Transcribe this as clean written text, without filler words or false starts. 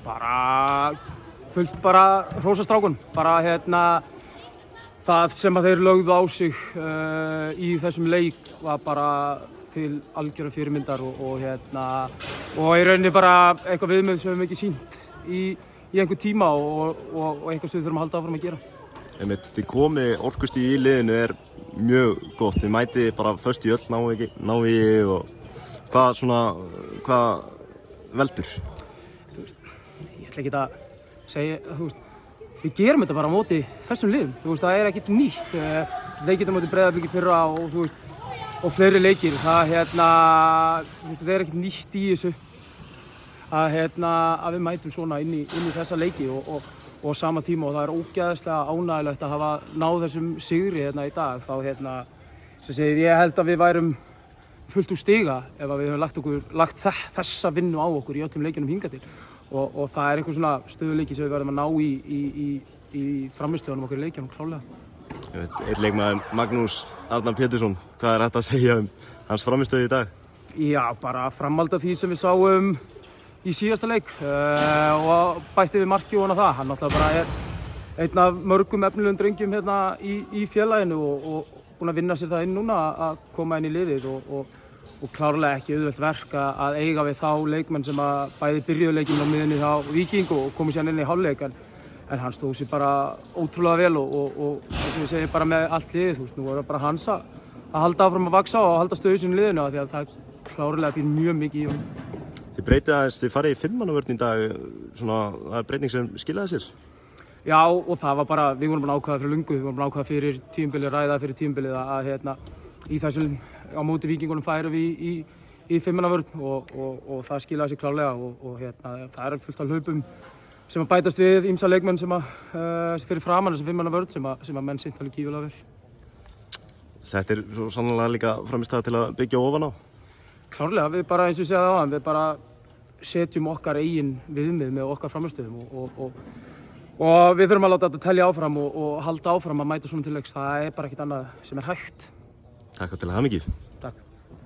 Bara fullt bara hrósastrákun, bara það sem að þeir lögðu á sig í þessum leik var bara til algjöra fyrirmyndar og í rauninni bara eitthvað viðmið sem við höfum ekki sýnt í einhver tíma og eitthvað sem við þurfum að halda áfram að gera. Þið komið orkustig í liðinu mjög gott, þið mætið bara föst í öll návíi og hvað veldur? Ég ætla ekki að segja, við gerum þetta bara á móti þessum liðum, það ekkert nýtt. Leikir á móti Breiðabliki fyrra og fleiri leikir, það ekkert nýtt í þessu að við mætum svona inn í þessa leiki og á sama tíma og það ógeðslega ánægilegt að hafa náð þessum sigri í dag. Þá ég held að við værum fullt úr stiga ef við höfum lagt þessa vinnu á okkur í öllum leikjunum hingað til og það einhver svona stöðuleiki sem við verðum að ná í frammistöðunum okkur í leikjunum klálega. Einn leikmaður, Magnús Arnar Pétursson, hvað hægt að segja hans frammistöðu í dag? Já, bara framhald af því sem við sáum í síðasta leik og bætti við marki ofan á það. Hann náttúrulega bara einn af mörgum efnilegum drengjum í félaginu og búinn að vinna sér það inn núna að koma inn í liðið og klárlega ekki auðvelt verk að eiga við þá leikmenn sem að bæði byrjuðu leikinn á miðjunni hjá Víking og komu síðan inn í hálfleik en hann stóð sér bara ótrúlega vel og eins og ég segi bara með allt liðið, nú er það bara hans að halda áfram að vaxa og halda stöðu sínu liðinu því að það klárlega býr mjög mikið í honum. Þið breytið aðeins, þið farið í 5-mannavörn í dag, það breyting sem skilaði sér? Já, og það var bara, við vorum búin að ákveða fyrir löngu, við vorum búin að ákveða fyrir tímabilið, ræða fyrir tímabilið að í þessum á móti Víkingunum færum við í 5-mannavörn og það skilaði sér klárlega og það fullt af hlaupum sem að bætast við ýmsa leikmenn sem fyrir framan þessum 5-mannavörn sem að menn sitt alveg gífurlega vel. Þetta svo sannarlega líka framistæða til að byggja ofan á? Klárlega, við bara eins og ég segði það áðan, við bara setjum okkar eigin viðmið með okkar frammistöðum og við þurfum að láta þetta telja áfram og halda áfram að mæta svona til leiks. Það bara ekkert annað sem hægt. Takk til hamingju. Takk.